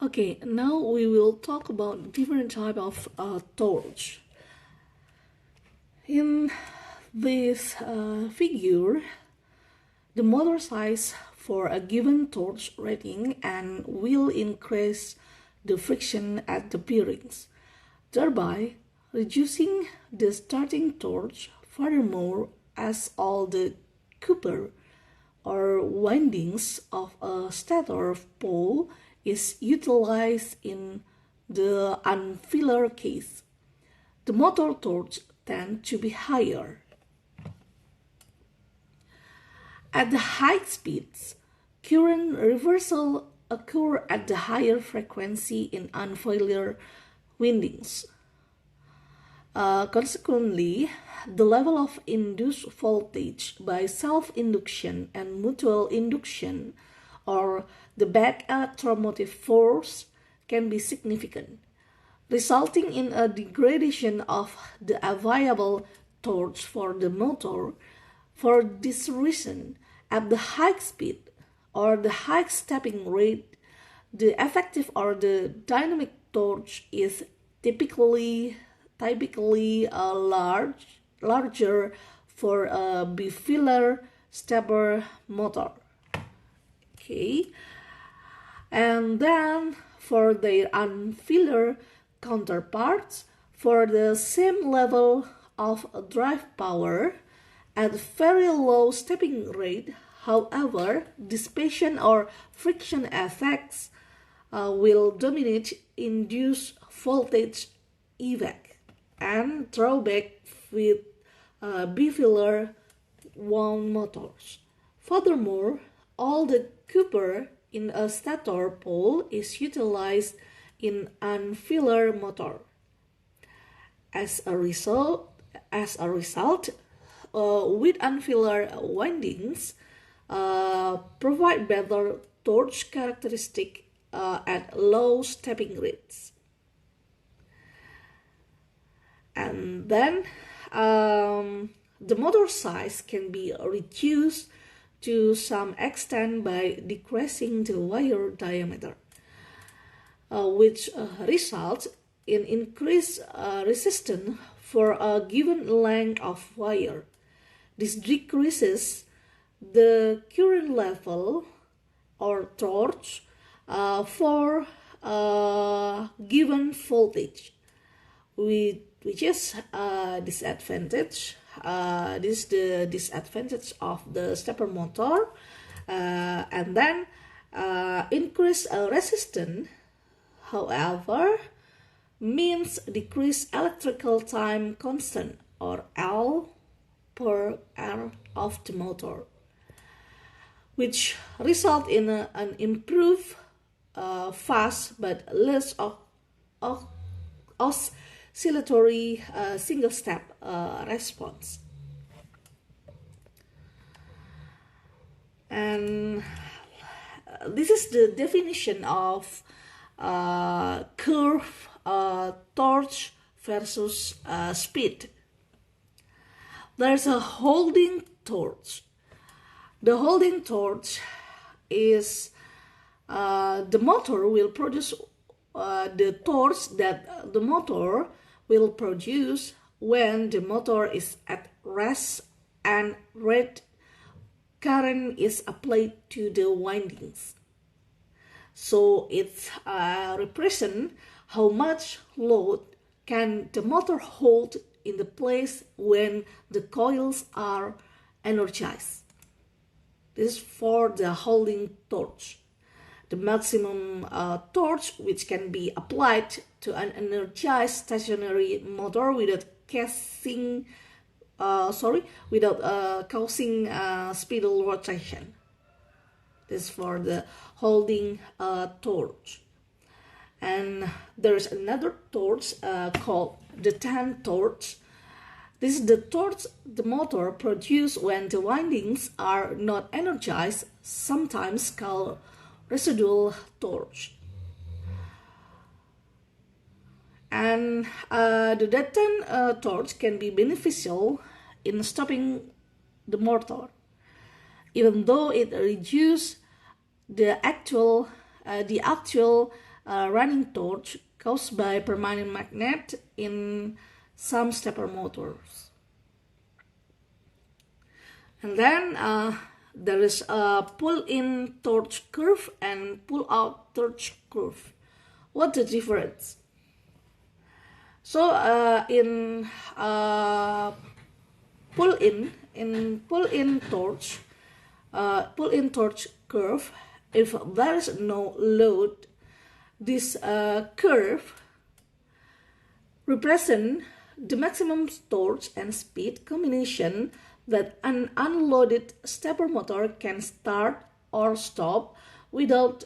Okay, now we will talk about different type of torch. In this figure, the motor size for a given torch rating and will increase the friction at the bearings, thereby reducing the starting torch. Furthermore, as all the copper or windings of a stator pole is utilized in the unfiller case, the motor torch tends to be higher. At the high speeds, current reversal occur at the higher frequency in unfiller windings. Consequently, the level of induced voltage by self-induction and mutual induction, or the back electromotive force, can be significant, resulting in a degradation of the available torque for the motor. For this reason, at the high speed or the high stepping rate, the effective or the dynamic torque is typically larger for a bifiller stepper motor. Okay, and then for their unfiller counterparts, for the same level of drive power at very low stepping rate, however, dissipation or friction effects will dominate induced voltage effect and drawback with bifiller wound motors. Furthermore, all the copper in a stator pole is utilized in unfiller motor. As a result, with unfiller windings provide better torque characteristic at low stepping rates. And then the motor size can be reduced to some extent by decreasing the wire diameter, which results in increased resistance for a given length of wire. This decreases the current level or torque for a given voltage, which is a disadvantage. This is the disadvantage of the stepper motor. And then increase resistance, however, means decreased electrical time constant, or L per hour of the motor, which result in an improved fast but less oscillatory single step response. And this is the definition of curve torque versus speed. There's a holding torque. The holding torque is the motor will produce the torque that the motor will produce when the motor is at rest and rate current is applied to the windings. So it represents how much load can the motor hold in the place when the coils are energized. This is for the holding torque. The maximum torque which can be applied to an energized stationary motor without causing spindle rotation. This is for the holding torque. And there's another torque called the tan torque. This is the torque the motor produces when the windings are not energized, sometimes called residual torque. And the detent torque can be beneficial in stopping the motor, even though it reduces the actual running torch caused by permanent magnet in some stepper motors. And then there is a pull-in torch curve and pull-out torch curve. What's the difference? So in pull-in torch curve, if there is no load, this curve represents the maximum torque and speed combination that an unloaded stepper motor can start or stop without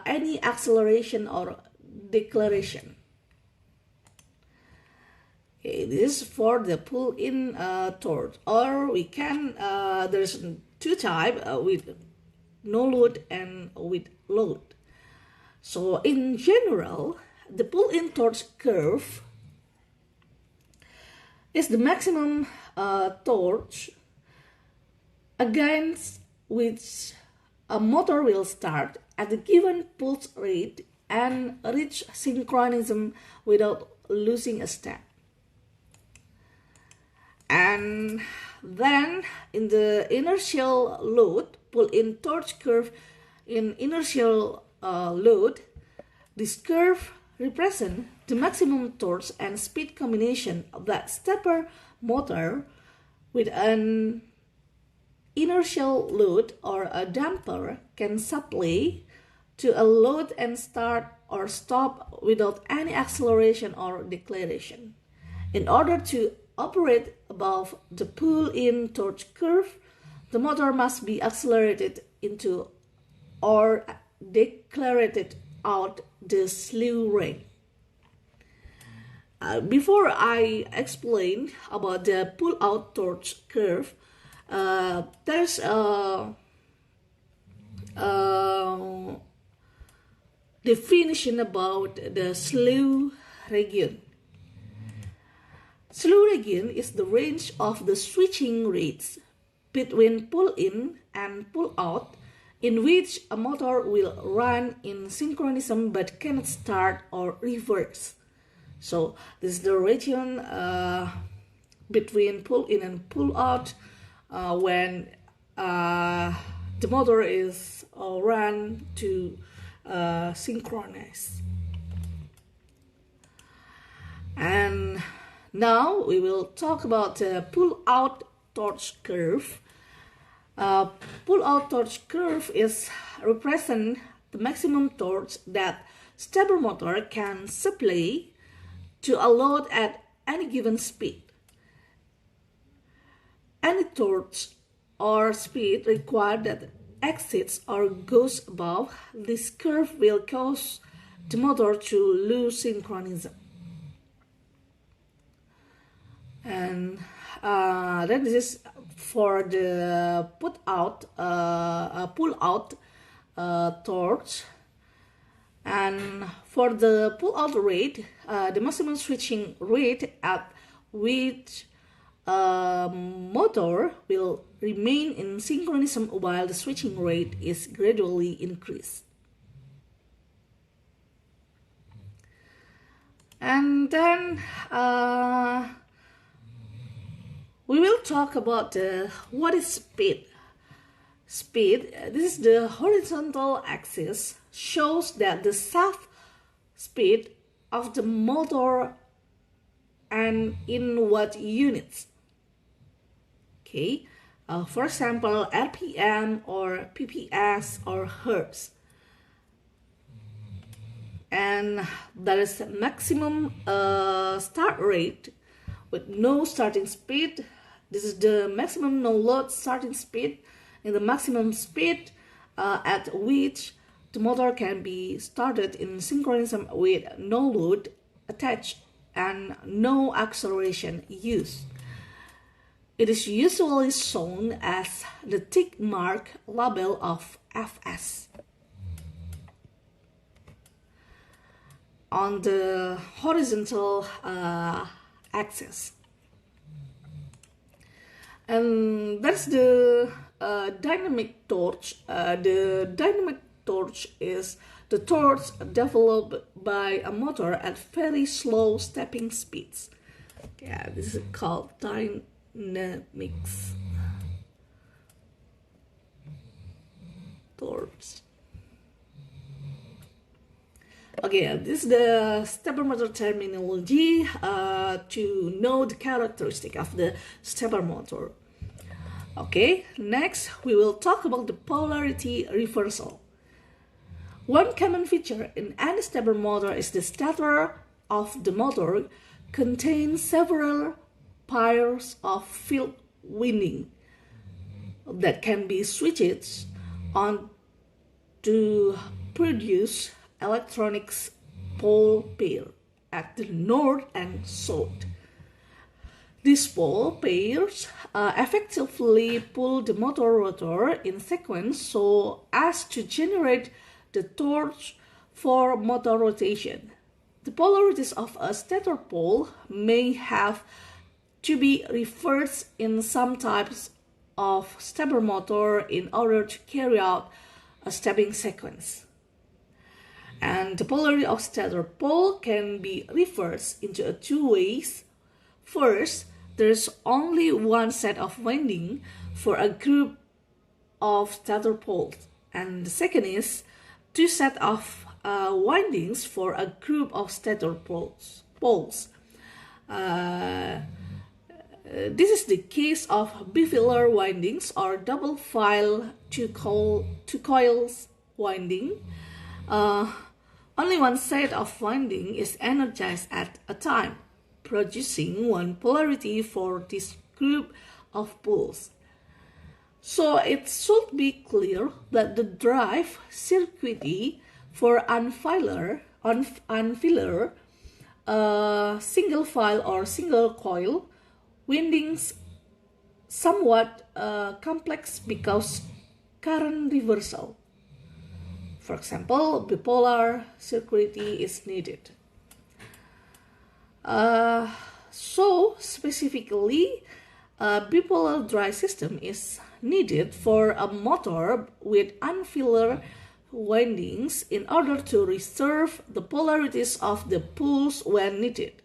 any acceleration or deceleration. Okay, this is for the pull-in torque, or we can there's two types, with no load and with load. So in general, the pull-in torque curve is the maximum torque against which a motor will start at a given pulse rate and reach synchronism without losing a step. And then in the inertial load, pull-in torque curve in inertial load, this curve represents the maximum torque and speed combination of that stepper motor with an inertial load or a damper can supply to a load and start or stop without any acceleration or deceleration. In order to operate above the pull-in torque curve, the motor must be accelerated into or decelerated out the slew rate. Before I explain about the pull-out torque curve, there's a definition about the slew region. Slew region is the range of the switching rates between pull-in and pull-out in which a motor will run in synchronism but cannot start or reverse. So this is the region between pull-in and pull-out when the motor is run to synchronize. And now we will talk about the pull-out torque curve. Pull-out torque curve is represent the maximum torque that stepper motor can supply to a load at any given speed. Any torque or speed required that exceeds or goes above this curve will cause the motor to lose synchronism. And then this is for the pull-out torque. And for the pull-out rate, the maximum switching rate at which motor will remain in synchronism while the switching rate is gradually increased. And then we will talk about what is speed. Speed, this is the horizontal axis, shows that the shaft speed of the motor and in what units. Okay, for example, RPM or PPS or Hertz. And there is a maximum start rate with no starting speed. This is the maximum no load starting speed and the maximum speed at which the motor can be started in synchronism with no load attached and no acceleration used. It is usually shown as the tick mark label of Fs. On the horizontal axis. And that's the dynamic torque. The dynamic torque is the torque developed by a motor at very slow stepping speeds. Yeah, this is called dynamics. Torques. Okay, this is the stepper motor terminology to know the characteristic of the stepper motor. Okay, next we will talk about the polarity reversal. One common feature in any stepper motor is the stator of the motor contains several pairs of field winding that can be switched on to produce electronics pole pair at the north and south. These pole pairs effectively pull the motor rotor in sequence so as to generate the torque for motor rotation. The polarities of a stator pole may have to be reversed in some types of stepper motor in order to carry out a stepping sequence. And the polarity of stator pole can be reversed into two ways. First, there's only one set of winding for a group of stator poles, and the second is two sets of windings for a group of stator poles. This is the case of bifilar windings or double file two coils winding. Only one set of winding is energized at a time, producing one polarity for this group of poles. So it should be clear that the drive circuit for unfilar, single file or single coil windings somewhat complex because current reversal. For example, bipolar circuit is needed. So specifically, a bipolar drive system is needed for a motor with unfilar windings in order to reserve the polarities of the poles when needed.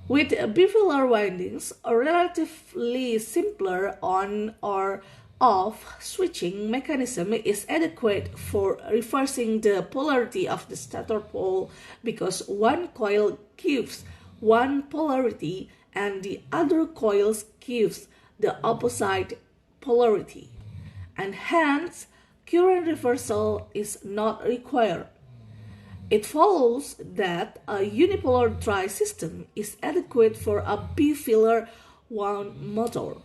With bifilar windings, a relatively simpler on or off switching mechanism is adequate for reversing the polarity of the stator pole because one coil gives one polarity and the other coil gives the opposite polarity, and hence current reversal is not required. It follows that a unipolar drive system is adequate for a bifilar wound motor.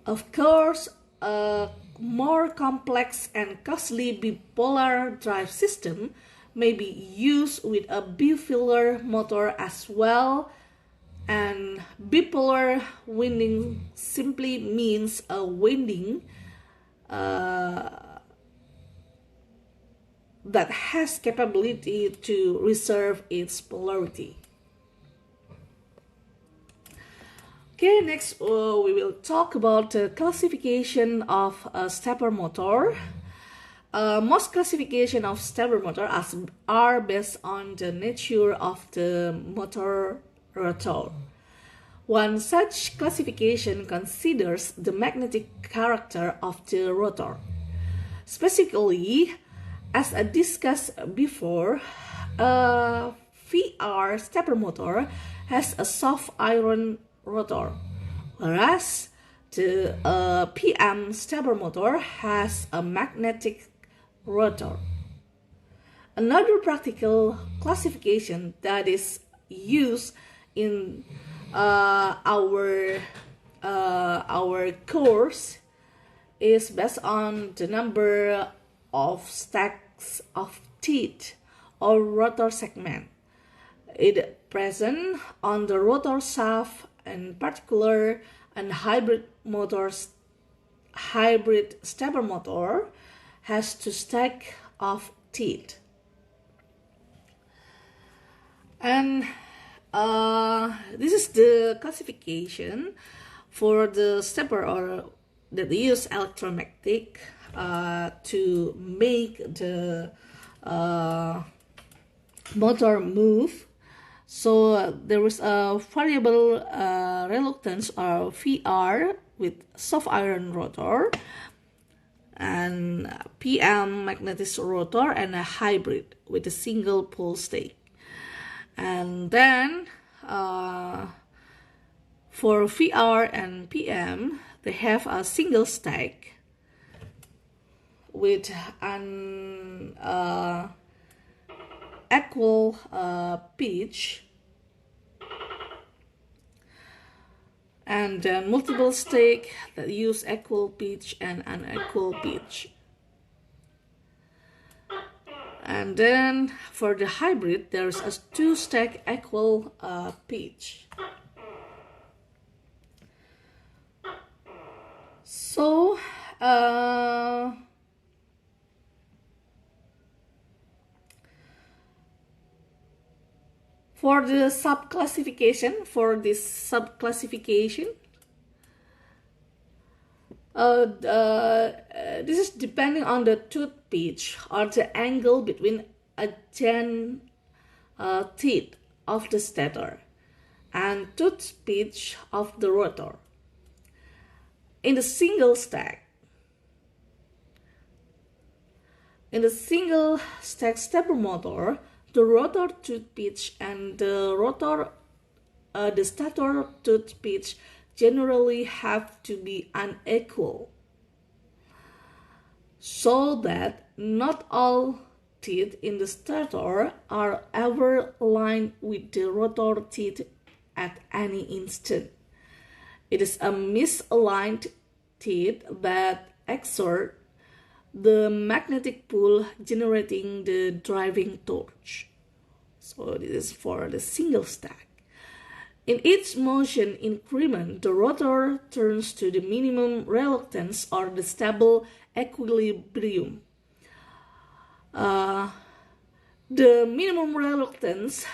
Of course, a more complex and costly bipolar drive system may be used with a bifilar motor as well, and bipolar winding simply means a winding that has capability to reserve its polarity. Okay, next we will talk about the classification of a stepper motor. Most classification of stepper motor are based on the nature of the motor rotor. One such classification considers the magnetic character of the rotor. Specifically, as I discussed before, a VR stepper motor has a soft iron rotor, whereas the PM stepper motor has a magnetic rotor. Another practical classification that is used in our course is based on the number of stacks of teeth or rotor segment. It present on the rotor shaft. In particular, a hybrid stepper motor has two stacks of teeth. And this is the classification for the stepper or that use electromagnetic to make the motor move. So there is a variable reluctance or VR with soft iron rotor, and PM magnetic rotor, and a hybrid with a single pole stake. And then for VR and PM, they have a single stack with an equal pitch, and then multiple stack that use equal pitch and unequal pitch. And then for the hybrid, there's a two stack equal pitch. So for this subclassification, this is depending on the tooth pitch or the angle between adjacent teeth of the stator and tooth pitch of the rotor. In the single stack stepper motor, the rotor tooth pitch and the stator tooth pitch generally have to be unequal, so that not all teeth in the stator are ever aligned with the rotor teeth at any instant. It is a misaligned teeth that exert the magnetic pull, generating the driving torque. So this is for the single stack. In each motion increment, the rotor turns to the minimum reluctance or the stable equilibrium. The minimum reluctance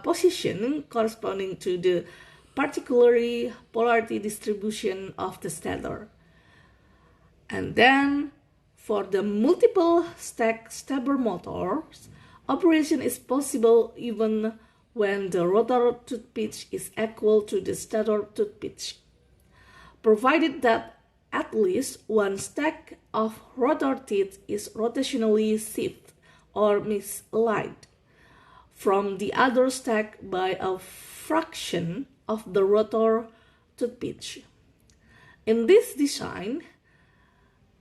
position corresponding to the particular polarity distribution of the stator. And then for the multiple stack stepper motors, operation is possible even when the rotor tooth pitch is equal to the stator tooth pitch, provided that at least one stack of rotor teeth is rotationally shifted or misaligned from the other stack by a fraction of the rotor tooth pitch. In this design,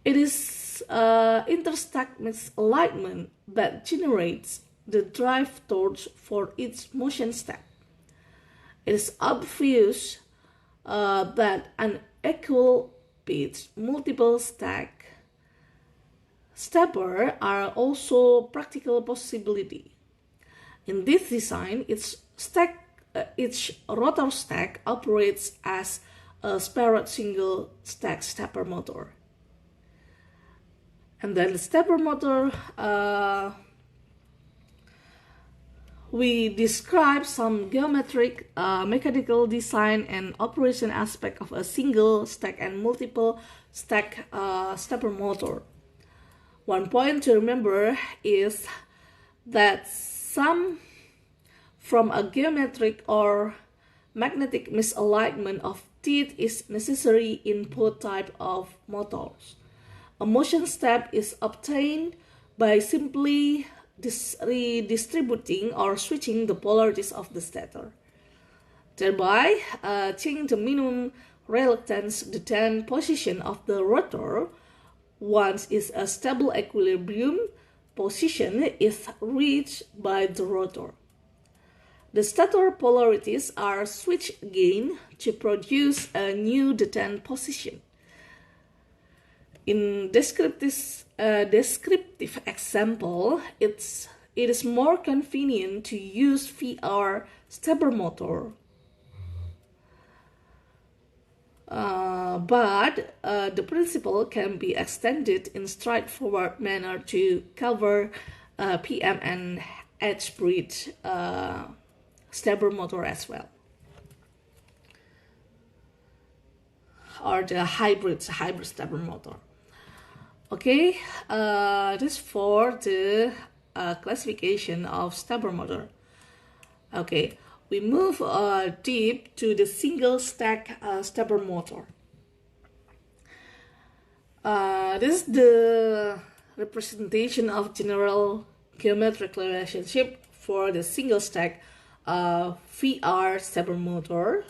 it is interstack misalignment that generates the drive torque for each motion step. It is obvious that an equal pitch multiple stack stepper are also practical possibility. In this design, each rotor stack operates as a separate single stack stepper motor. And then the stepper motor, we describe some geometric, mechanical design and operation aspect of a single stack and multiple stack stepper motor. One point to remember is that some from a geometric or magnetic misalignment of teeth is necessary in both types of motors. A motion step is obtained by simply redistributing or switching the polarities of the stator, thereby changing the minimum reluctance, the then position of the rotor. Once is a stable equilibrium position is reached by the rotor. The stator polarities are switched again to produce a new detent position. In descriptive example, it is more convenient to use VR stepper motor, but the principle can be extended in straightforward manner to cover PM and H-bridge stepper motor as well, or the hybrid stepper motor. Okay, this for the classification of stepper motor. Okay, we move deep to the single stack stepper motor. This is the representation of general geometric relationship for the single stack VR stepper motor.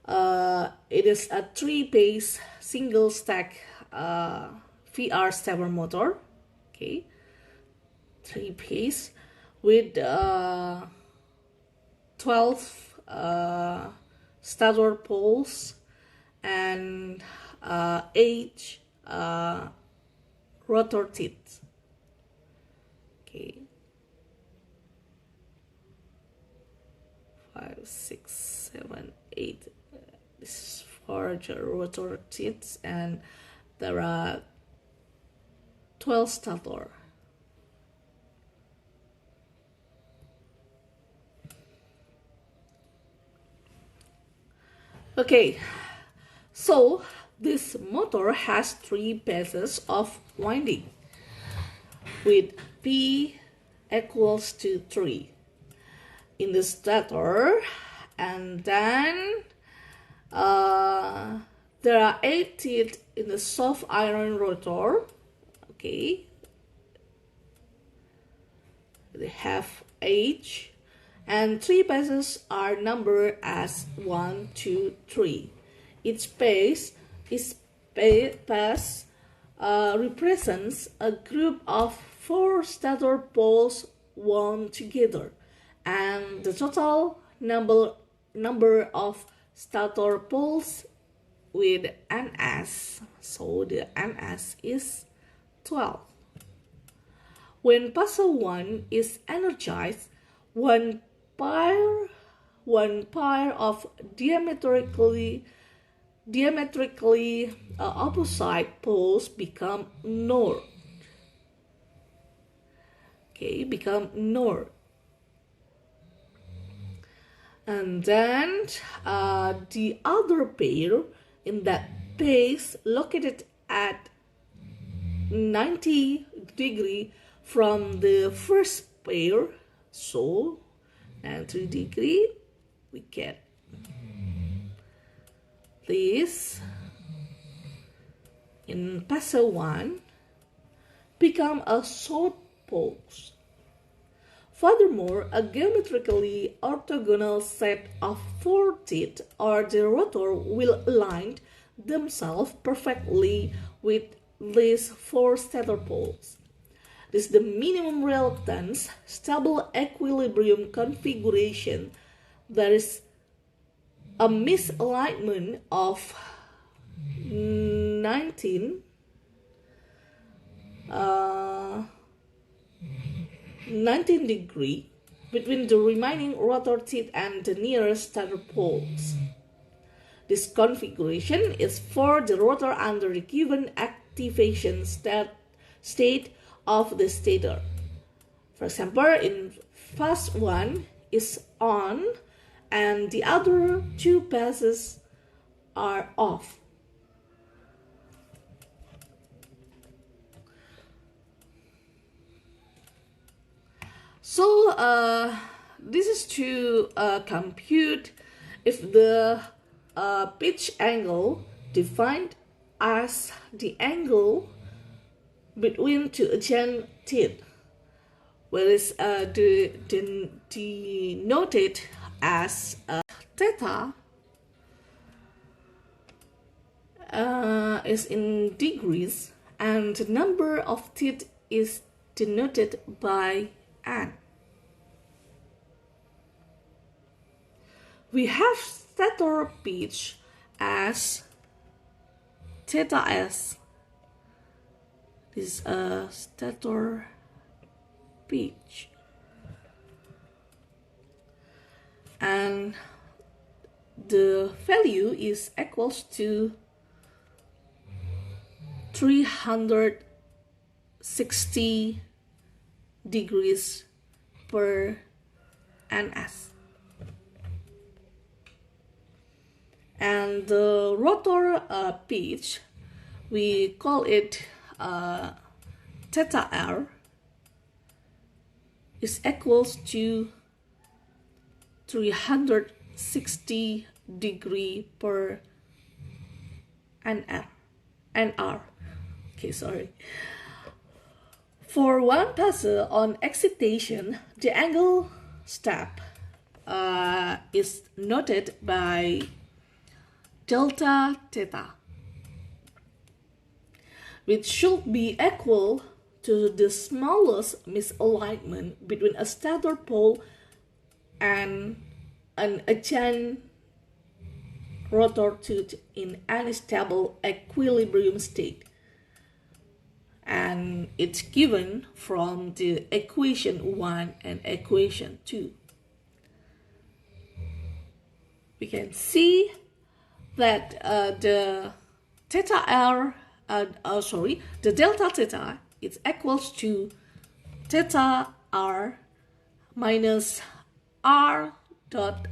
It is a 3-phase single stack VR stepper motor. Okay, 3-phase with 12 stator poles and 8 rotor teeth. Okay, 5, 6, 7, 8. This is for the rotor teeth, and there are 12 stator. Okay, so this motor has 3 phases of winding with P equals to 3 in the stator, and then there are 8 teeth in the soft iron rotor. Okay, they have H, and 3 phases are numbered as 1, 2, 3. Each phase represents a group of 4 stator poles wound together, and the total number of stator poles with NS, so the NS is 12. When phase 1 is energized, one pair of diametrically opposite poles become north. Okay, become north. And then the other pair in that phase located at 90 degree from the first pair, so 90 degree, we get this in phase 1 become a short poles. Furthermore, a geometrically orthogonal set of 4 teeth or the rotor will align themselves perfectly with these 4 stator poles. This is the minimum reluctance stable equilibrium configuration. There is a misalignment of 19 degree between the remaining rotor teeth and the nearest stator poles. This configuration is for the rotor under the given activation state of the stator. For example, in phase 1 is on and the other 2 phases are off. So this is to compute if the pitch angle defined as the angle between 2 adjacent teeth, whereas denoted as theta is in degrees, and the number of teeth is denoted by N. We have stator pitch as theta s. This is a stator pitch, and the value is equals to 360 degrees per ns. And the rotor pitch, we call it theta r. is equals to 360 degree per nr. Okay, sorry. For one passer on excitation, the angle step is noted by delta theta, which should be equal to the smallest misalignment between a stator pole and an adjacent rotor tooth in any stable equilibrium state. And it's given from the equation 1 and equation 2. We can see that the delta theta is equals to theta r minus r dot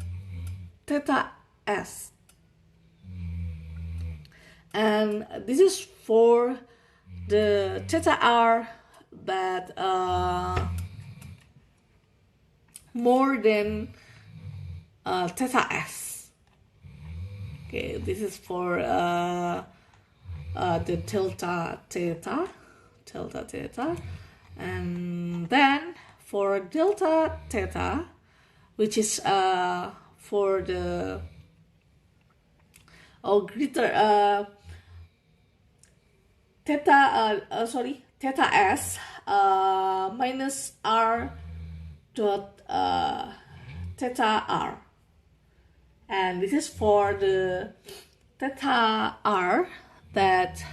theta s. And this is for the theta r that more than theta s. Okay, this is for the delta theta, and then for delta theta, which is for the greater theta s minus r dot theta r, and this is for the theta r that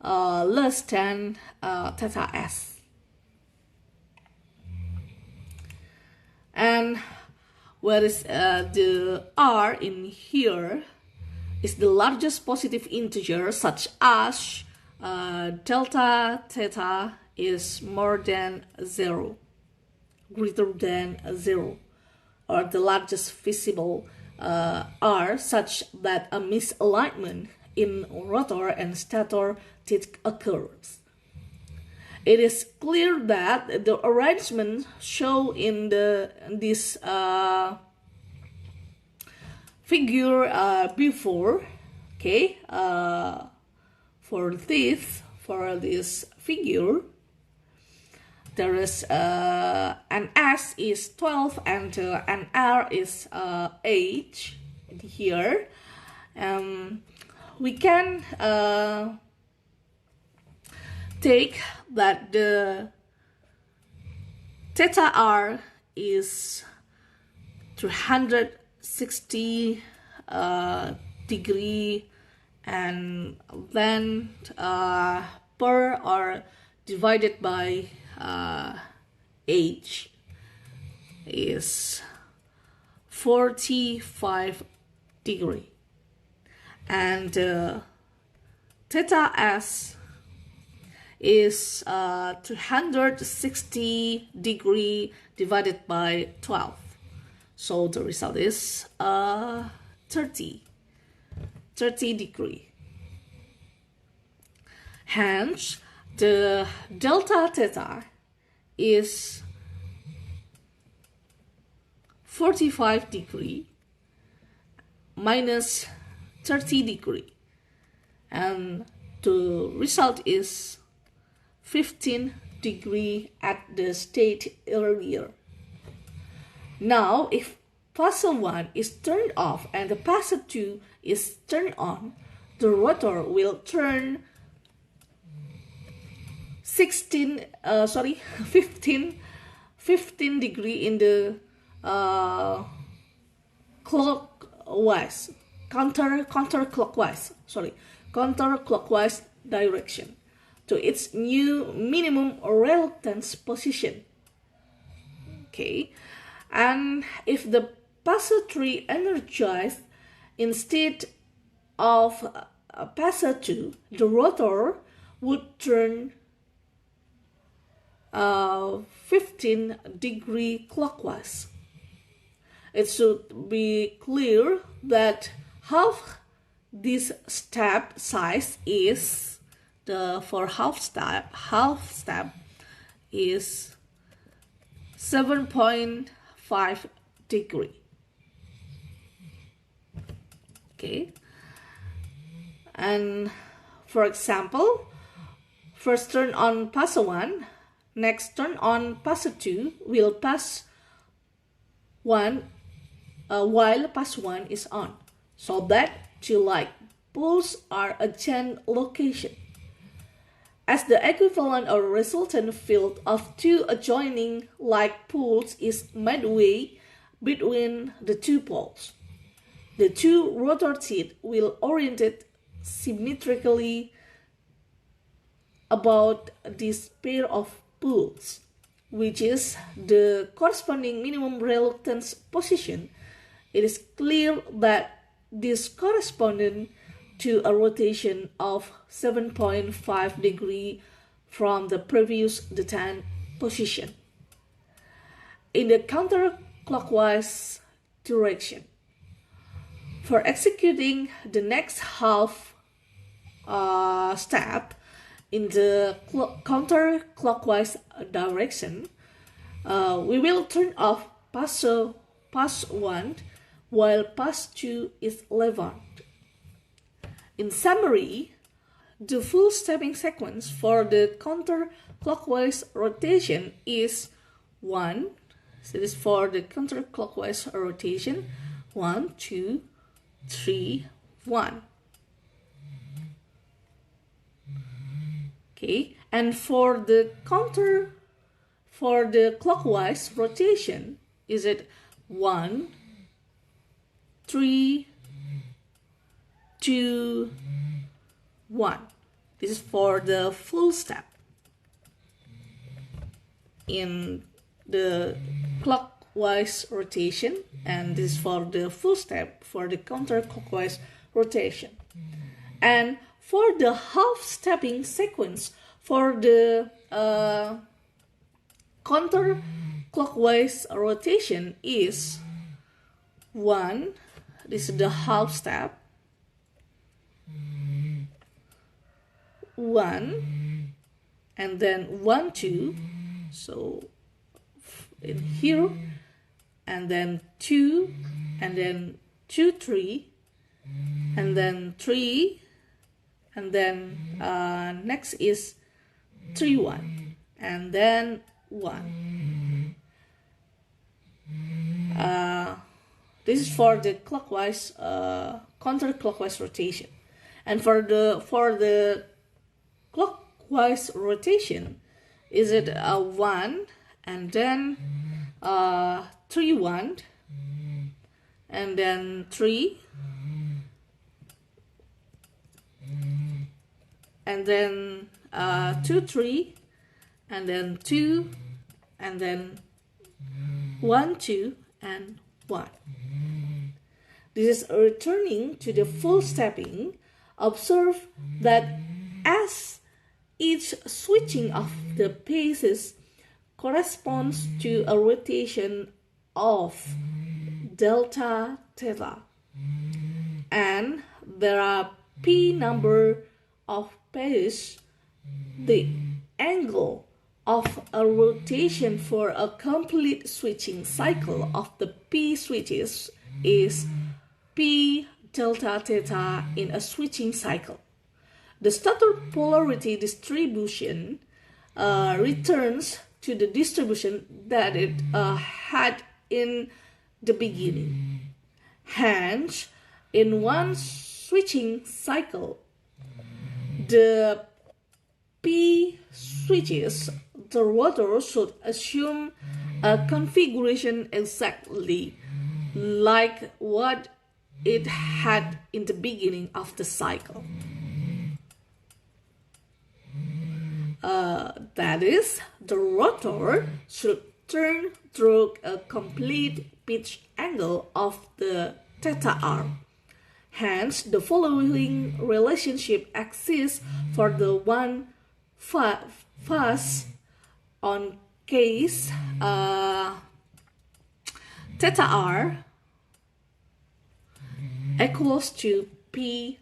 less than theta s. And whereas the r in here is the largest positive integer, such as delta theta is more than 0, greater than 0, or the largest visible r, such that a misalignment in rotor and stator teeth occurs. It is clear that the arrangement shown in this figure before, okay, for this figure, there is an S is 12 and an R is 8 here. We can take that the theta r is 360 degree, and then per or divided by h is 45 degree, and theta s is 360 degree divided by 12. So the result is 30 degree. Hence, the delta theta is 45 degree minus 30 degree, and the result is 15 degree at the state earlier. Now, if passer 1 is turned off and the passer 2 is turned on, the rotor will turn 15 degree in the counterclockwise direction to its new minimum reluctance position. Okay, and if the passer 3 energized instead of passer 2, the rotor would turn 15 degree clockwise. It should be clear that half this step size is half step is 7.5 degree. Okay, and for example, first turn on pulsar 1, next turn on pulsar 2 will pass 1 while pulsar 1 is on, so that two like poles are adjacent location. As the equivalent or resultant field of two adjoining like poles is midway between the two poles, the two rotor teeth will orientate symmetrically about this pair of poles, which is the corresponding minimum reluctance position. It is clear that this corresponds to a rotation of 7.5 degree from the previous detent position in the counterclockwise direction. For executing the next half step in the counterclockwise direction, we will turn off pass 1 while pass 2 is levered. In summary, the full stepping sequence for the counterclockwise rotation is 1. So this is for the counterclockwise rotation. 1, 2, 3, 1. Okay, and for the clockwise rotation, is it 1, 3, 2, 1. This is for the full step in the clockwise rotation, and this is for the full step for the counterclockwise rotation. And for the half stepping sequence for the counterclockwise rotation is 1. This is the half step. 1 and then 1, 2, so in here, and then 2, and then 2, 3, and then 3, and then next is 3, 1, and then 1. This is for the clockwise counterclockwise rotation, and for the clockwise rotation, is it 1 and then 3, 1, and then 3, and then 2, 3, and then 2, and then 1, 2, and 1. This is returning to the full stepping. Observe that as each switching of the paces corresponds to a rotation of delta theta, and there are p number of paces, the angle of a rotation for a complete switching cycle of the p switches is p delta theta in a switching cycle. The stator polarity distribution returns to the distribution that it had in the beginning. Hence, in one switching cycle, the P switches, the rotor should assume a configuration exactly like what it had in the beginning of the cycle. That is, the rotor should turn through a complete pitch angle of the theta arm. Hence, the following relationship exists for the one phase on case theta r equals to P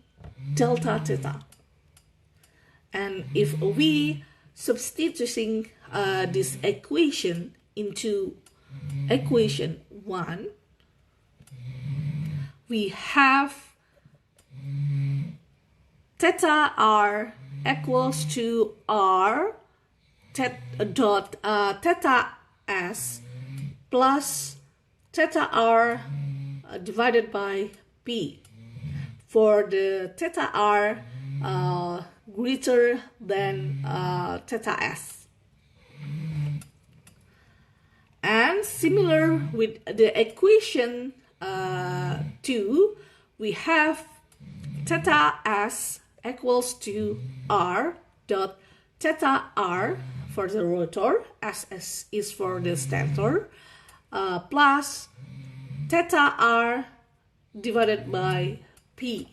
delta theta. And if we substituting this equation into equation 1, we have theta r equals to r theta s plus theta r divided by p for the theta r greater than theta s. And similar with the equation 2, we have theta s equals to r dot theta r for the rotor, s is for the stator, plus theta r divided by p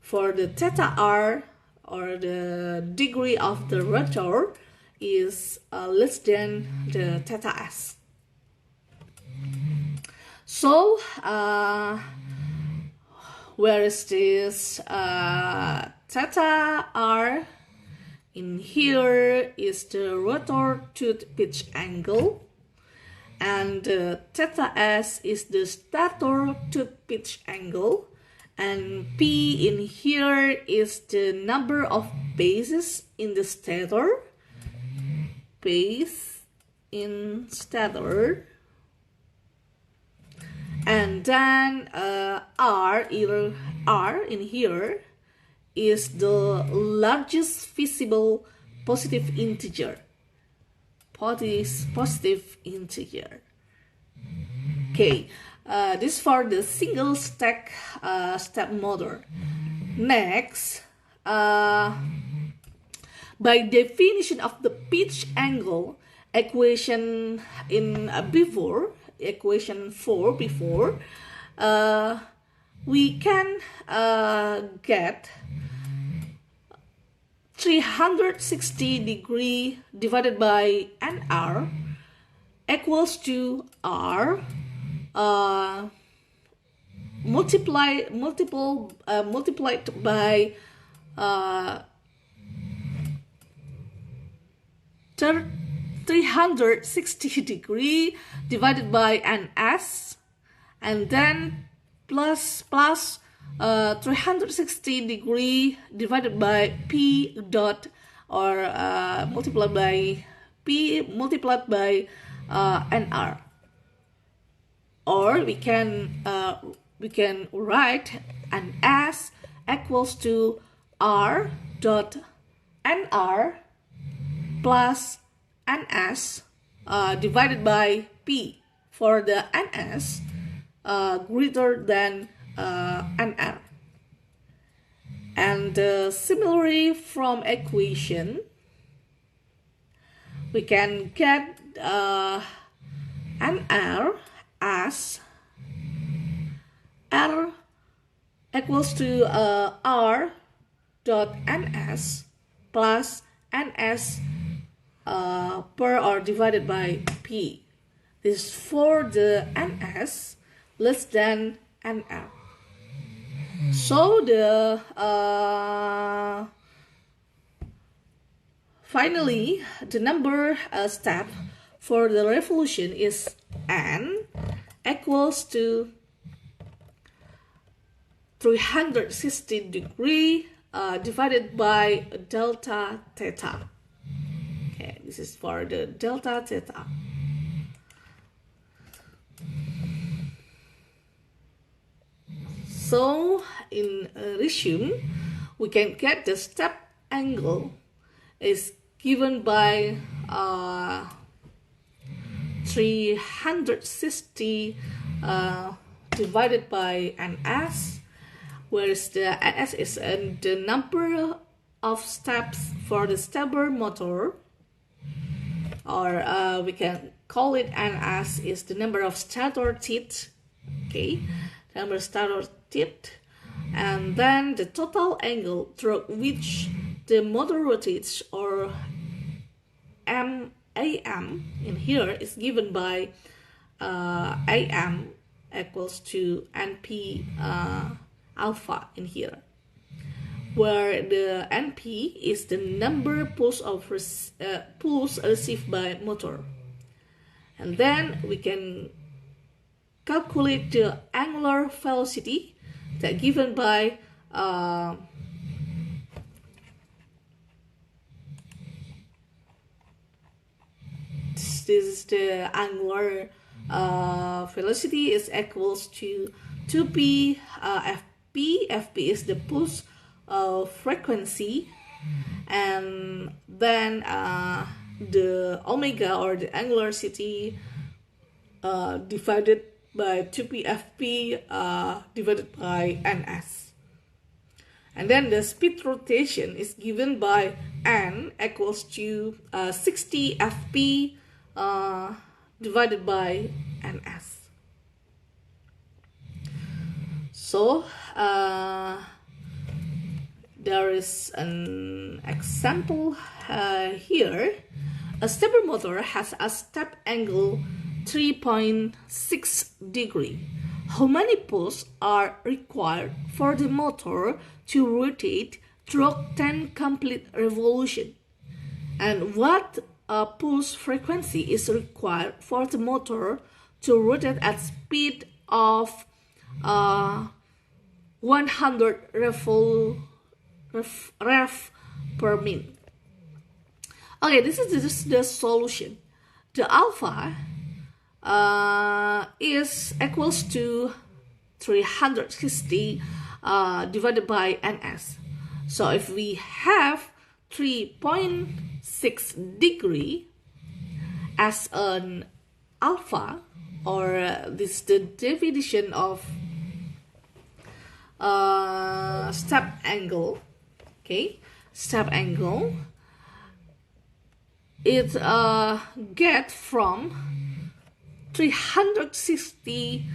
for the theta r, or the degree of the rotor, is less than the theta s. So where is this theta r? In here is the rotor tooth pitch angle, and theta s is the stator tooth pitch angle, and p in here is the number of bases in the stator, base in stator, and then r in here is the largest visible positive integer. Positive integer. Okay, this for the single stack step motor. Next, by definition of the pitch angle, equation in before, equation 4 before, we can get 360 degree divided by nr equals to r multiplied by 360 degree divided by ns, and then plus 360 degree divided by p dot, or multiplied by p multiplied by nr. Or we can write ns equals to r dot nr plus ns divided by p for the ns greater than nr. And similarly, from equation we can get nr as r equals to r dot ns plus ns per or divided by p. This is for the ns less than nr. So the finally the number step for the revolution is n equals to 360 degree divided by delta theta. Okay, this is for the delta theta. So in resume, we can get the step angle is given by 360 divided by ns, whereas the ns is the number of steps for the stepper motor, or we can call it ns is the number of stator teeth. Okay, number of stator teeth, and then the total angle through which the motor rotates, or am in here is given by am equals to np alpha in here, where the np is the number pulse received by motor, And then we can calculate the angular velocity that given by this is the angular velocity is equals to 2p fp. Fp is the pulse frequency, and then the omega, or the angular velocity, divided by 2p fp divided by ns. And then the speed rotation is given by n equals to 60 fp divided by ns. So there is an example here. A stepper motor has a step angle 3.6 degree. How many pulses are required for the motor to rotate through 10 complete revolutions? And what pulse frequency is required for the motor to rotate at speed of 100 rev per minute? Okay, this is the solution. The alpha is equals to 360 divided by ns. So if we have 3.6 degree as an alpha, or this is the definition of step angle. Okay, step angle. It get from 360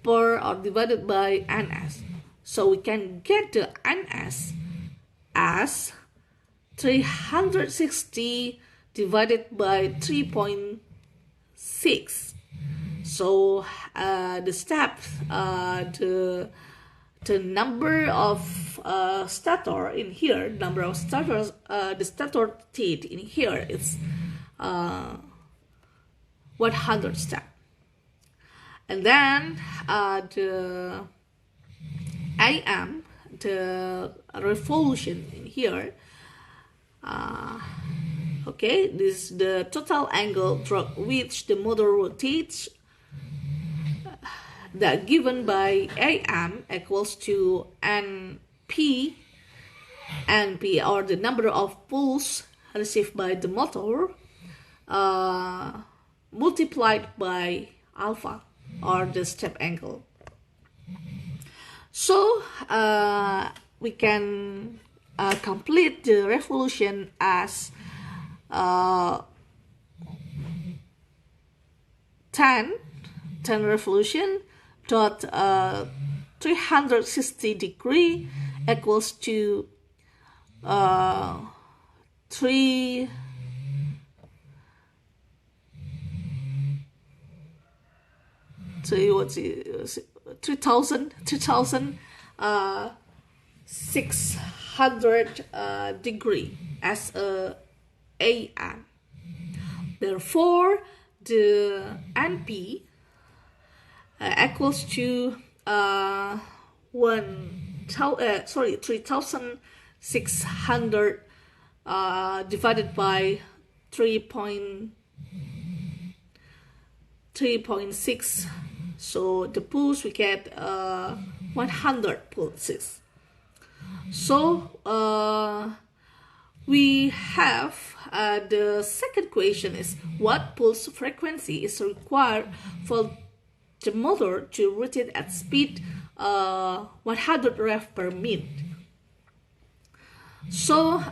per or divided by ns. So we can get the ns as 360 divided by 3.6. So the steps, the number of stator in here, number of stators, the stator teeth in here is 100 steps. And then the AM, the revolution in here, okay, this is the total angle through which the motor rotates, that given by AM equals to NP, or the number of pulses received by the motor, multiplied by alpha, or the step angle. So we can complete the revolution as 10 revolution dot 360 degree equals to 3,600 degree as a AM. Therefore, the NP equals to 3,600 divided by 3.6. So the pulse we get 100 pulses. So we have the second question is, what pulse frequency is required for the motor to rotate at speed 100 rev per minute? So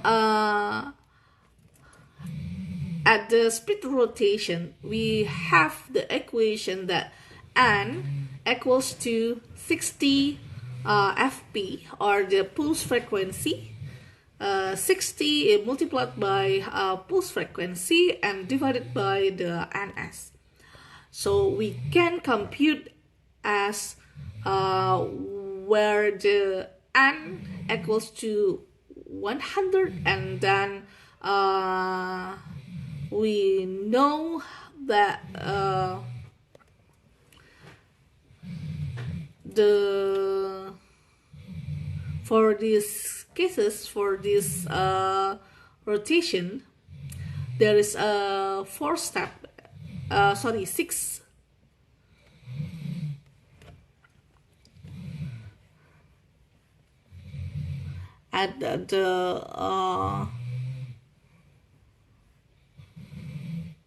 at the speed rotation, we have the equation that N equals to 60 fp, or the pulse frequency, 60 multiplied by pulse frequency and divided by the ns. So we can compute as where the N equals to 100, and then we know that for these cases, for this rotation, there is a 6 at the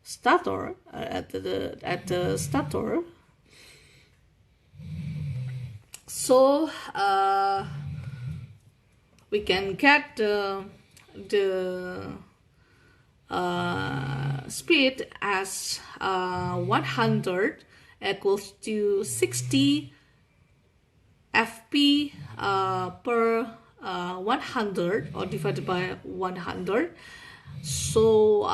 stator, at the stator. So we can get the speed as 100 equals to 60 fp per 100, or divided by 100. So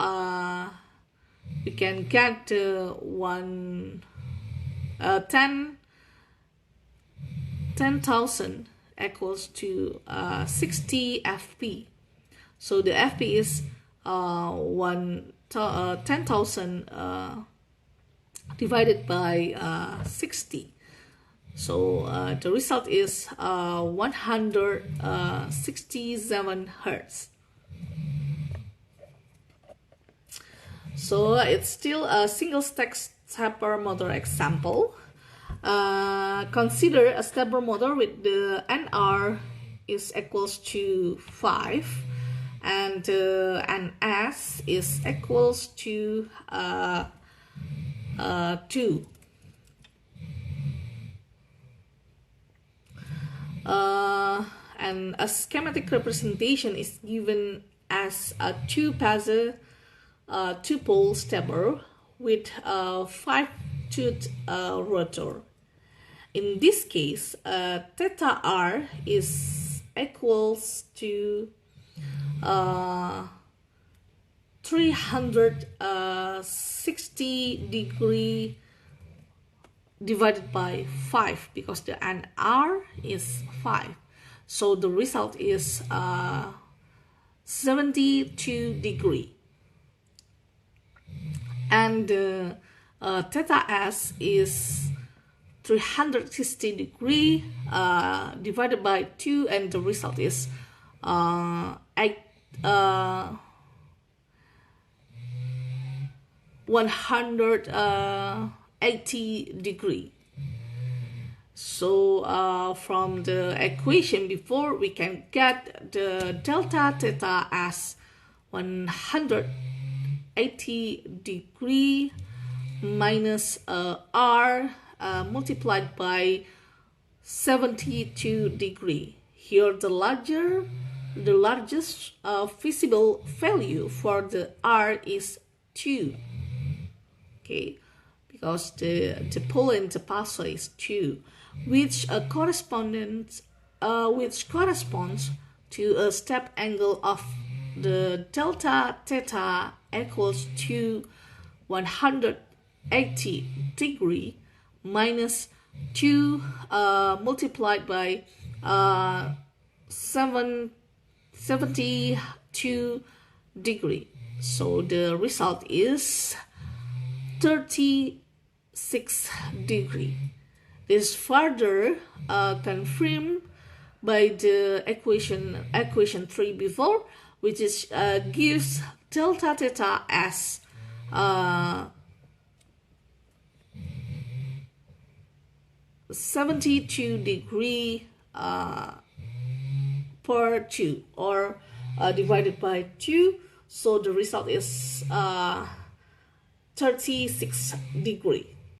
we can get 10,000 equals to 60 fp. So the fp is 10,000 divided by 60. So the result is 167 hertz. So it's still a single stack stepper motor example. Consider a stepper motor with the NR is equals to 5 and NS is equals to 2. And a schematic representation is given as a two-pole stepper with a 5-tooth rotor. In this case, theta R is equals to 360 degree divided by 5, because the NR is 5. So the result is 72 degree. And theta S is 360 degree divided by 2, and the result is 180 degree. So from the equation before, we can get the delta theta as 180 degree minus R multiplied by 72 degree. Here the largest visible value for the R is 2. Okay, because the pole in the pathway is 2, which corresponds to a step angle of the delta theta equals to 180 degree minus 2 multiplied by 72 degree. So the result is 36 degree. This further confirmed by the equation 3 before, which is gives delta theta as 72 degree per 2, or divided by 2. So the result is 36 degree.